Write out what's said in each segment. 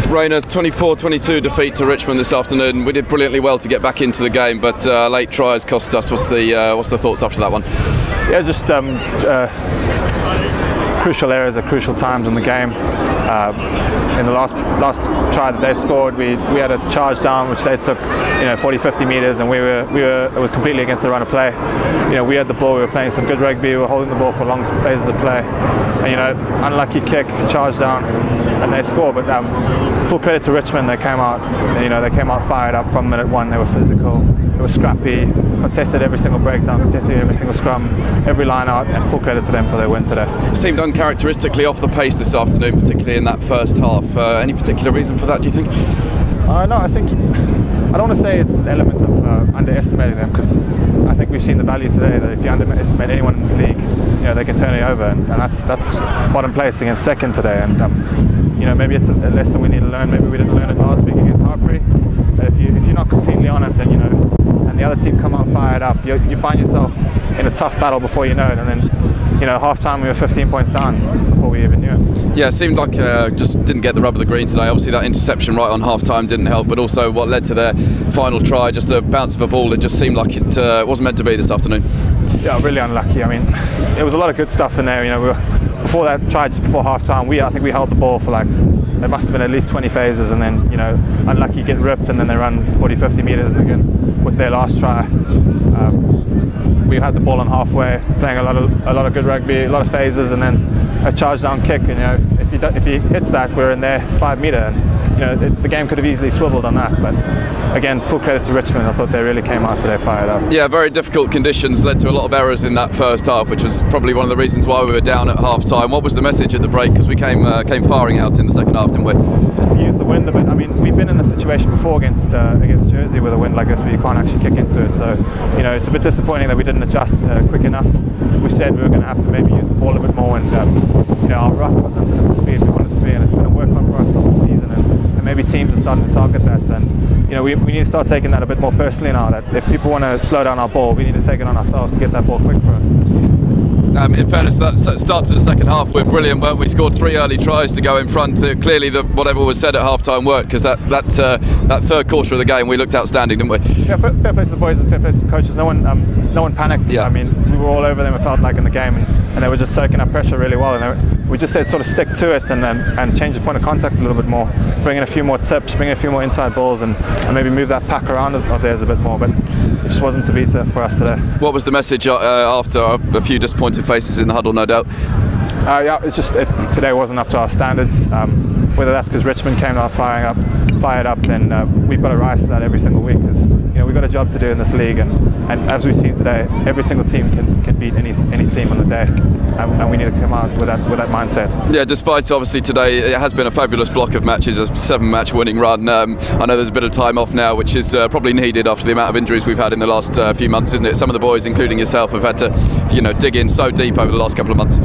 Rayn, a 24-22 defeat to Richmond this afternoon. We did brilliantly well to get back into the game, but late tries cost us. What's the thoughts after that one? Yeah, just crucial errors at crucial times in the game. In the last try that they scored, we had a charge down which they took 40-50 metres, and it was completely against the run of play. We had the ball, we were playing some good rugby, we were holding the ball for long phases of play, and unlucky kick, charge down, and they score. But full credit to Richmond, they came out fired up from minute one. They were physical, they were scrappy, contested every single breakdown, contested every single scrum, every line out, and full credit to them for their win today. Seemed uncharacteristically off the pace this afternoon, particularly in that first half. Any particular reason for that, do you think? No, I don't want to say it's an element of underestimating them, because I think we've seen the value today that if you underestimate anyone in this league, they can turn it over, and that's bottom place against second today. And maybe it's a lesson we need to learn. Maybe we didn't learn it last week against Harbury. If you're not completely on it, then and the other team come out fired up, you find yourself in a tough battle before you know it, and then half time we were 15 points down before we even knew it. Yeah, it seemed like just didn't get the rub of the green today. Obviously that interception right on half time didn't help, but also what led to their final try, just a bounce of a ball that just seemed like it wasn't meant to be this afternoon. Yeah, really unlucky. There was a lot of good stuff in there. Before that try, just before half time, I think we held the ball for there must have been at least 20 phases, and then unlucky, get ripped, and then they run 40-50 metres, and again with their last try we had the ball on halfway, playing a lot of good rugby, a lot of phases, and then a charge down kick, and if he hits that, we're in there 5 metre, and the game could have easily swiveled on that. But again, full credit to Richmond. I thought they really came out today fired up. Yeah, very difficult conditions led to a lot of errors in that first half, which was probably one of the reasons why we were down at half time. What was the message at the break? Because we came firing out in the second half, didn't we? Just to use the wind a bit. We've been in this situation before against Jersey with a wind like this where you can't actually kick into it. So it's a bit disappointing that we didn't adjust quick enough. We said we were going to have to maybe use the ball a bit more, and our ruck wasn't at the speed we wanted it to be, and it's been a work on for us the whole season, and maybe teams are starting to target that, and we need to start taking that a bit more personally now, that if people want to slow down our ball, we need to take it on ourselves to get that ball quick for us. In fairness, that start to the second half we're brilliant, weren't we? Scored 3 early tries to go in front. Clearly whatever was said at half time worked, because that third quarter of the game we looked outstanding, didn't we? Yeah, fair play to the boys and fair play to the coaches. No one panicked. Yeah. We were all over them, it felt like, in the game, and they were just soaking up pressure really well, and we just said sort of stick to it, and change the point of contact a little bit more, bring in a few more tips, bring in a few more inside balls, and maybe move that pack around of theirs a bit more, but it just wasn't to be for us today. What was the message after a few disappointed faces in the huddle, no doubt? Yeah, today wasn't up to our standards. Whether that's because Richmond came out fired up, then we've got to rise to that every single week, because we've got a job to do in this league, and as we've seen today, every single team can beat any team on the day, and we need to come out with that mindset. Yeah, despite obviously today it has been a fabulous block of matches, a 7-match winning run. I know there's a bit of time off now, which is probably needed after the amount of injuries we've had in the last few months, isn't it? Some of the boys, including yourself, have had to dig in so deep over the last couple of months.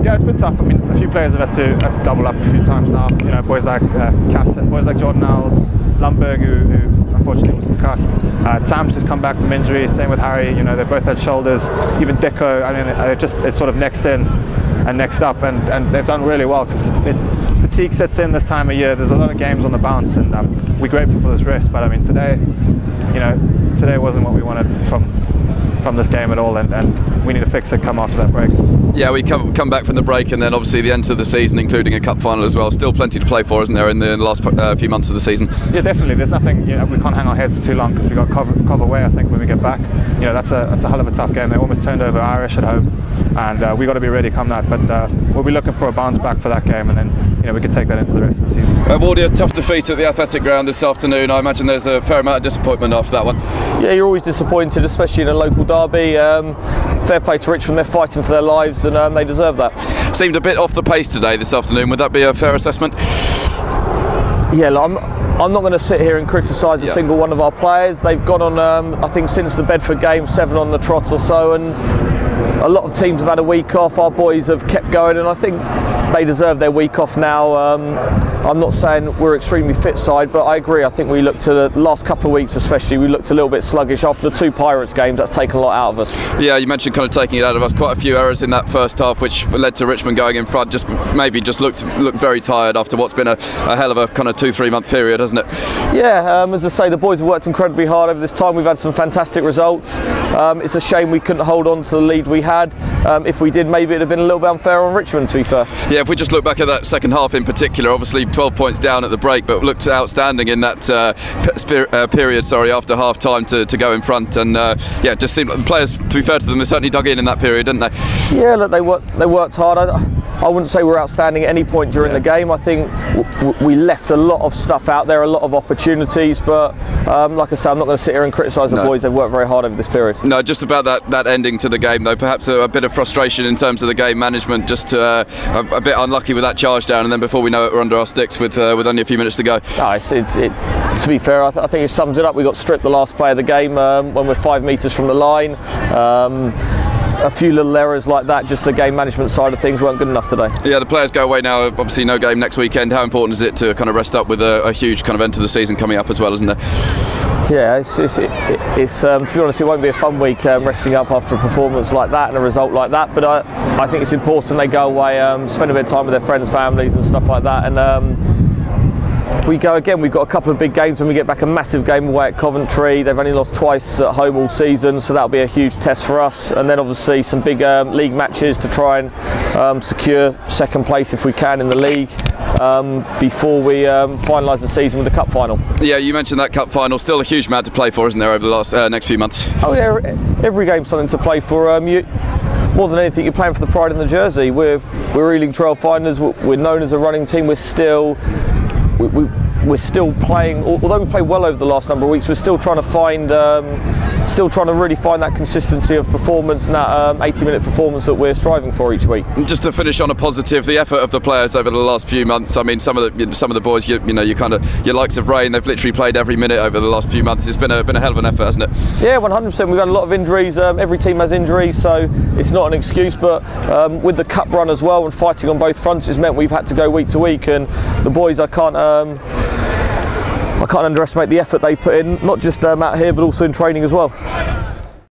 Yeah, it's been tough. A few players have had to double up a few times now. Boys like Cass, boys like Jordan Owls, Lumberg, who unfortunately was concussed. Tam's just come back from injury. Same with Harry. They both had shoulders. Even Dicko. It's sort of next in and next up, and they've done really well, because fatigue sets in this time of year. There's a lot of games on the bounce, and we're grateful for this rest. But today wasn't what we wanted from this game at all, and we need to fix it come after that break. Yeah, we come back from the break, and then obviously the end of the season, including a cup final as well. Still plenty to play for, isn't there, in the last few months of the season? Yeah, definitely. There's nothing. We can't hang our heads for too long, because we got Cov away. I think when we get back, that's a hell of a tough game. They almost turned over Irish at home, and we got to be ready come that. But we'll be looking for a bounce back for that game, and then we can take that into the rest of the season. Wardy, a tough defeat at the Athletic Ground this afternoon. I imagine there's a fair amount of disappointment after that one. Yeah, you're always disappointed, especially in a local derby. Fair play to Richmond, they're fighting for their lives, and they deserve that. Seemed a bit off the pace today this afternoon. Would that be a fair assessment? Yeah, I'm not going to sit here and criticise a single one of our players. They've gone on, I think since the Bedford game, 7 on the trot or so, and a lot of teams have had a week off. Our boys have kept going, and I think they deserve their week off now. I'm not saying we're extremely fit side, but I agree. I think we looked to the last couple of weeks especially, we looked a little bit sluggish after the 2 Pirates games. That's taken a lot out of us. Yeah, you mentioned kind of taking it out of us. Quite a few errors in that first half, which led to Richmond going in front. Just looked very tired after what's been a hell of a kind of 2-3 month period, hasn't it? Yeah, as I say, the boys have worked incredibly hard over this time. We've had some fantastic results. It's a shame we couldn't hold on to the lead we had. If we did, maybe it'd have been a little bit unfair on Richmond, to be fair. Yeah, if we just look back at that second half in particular, obviously 12 points down at the break, but looked outstanding in that period. After half time to go in front, and yeah, it just seemed like the players, to be fair to them, they certainly dug in that period, didn't they? Yeah, look, they worked hard. I wouldn't say we're outstanding at any point during the game. I think we left a lot of stuff out there, a lot of opportunities, but like I say, I'm not going to sit here and criticise the boys. They've worked very hard over this period. No, just about that ending to the game though, perhaps a bit of frustration in terms of the game management, just a bit unlucky with that charge down, and then before we know it, we're under our sticks with only a few minutes to go. To be fair, I think it sums it up. We got stripped the last play of the game when we're 5 metres from the line. A few little errors like that, just the game management side of things weren't good enough today. Yeah, the players go away now, obviously no game next weekend. How important is it to kind of rest up with a huge kind of end to the season coming up as well, isn't there? Yeah, it's to be honest, it won't be a fun week resting up after a performance like that and a result like that, but I think it's important they go away, spend a bit of time with their friends, families and stuff like that, and we go again. We've got a couple of big games when we get back. A massive game away at Coventry. They've only lost twice at home all season, so that'll be a huge test for us. And then obviously some big league matches to try and secure second place if we can in the league before we finalise the season with the cup final. Yeah, you mentioned that cup final. Still a huge amount to play for, isn't there, over the last next few months? Oh yeah, every game's something to play for. More than anything, you're playing for the pride in the jersey. We're Ealing Trailfinders. We're known as a running team. We're still playing, although we played well over the last number of weeks, we're still trying to really find that consistency of performance and that 80-minute performance that we're striving for each week. Just to finish on a positive, the effort of the players over the last few months. I mean, some of the boys, you likes of Rayn, they've literally played every minute over the last few months. It's been a hell of an effort, hasn't it? Yeah, 100%. We've had a lot of injuries. Every team has injuries, so it's not an excuse. But with the cup run as well and fighting on both fronts, it's meant we've had to go week to week. And the boys, I can't underestimate the effort they've put in, not just out here, but also in training as well.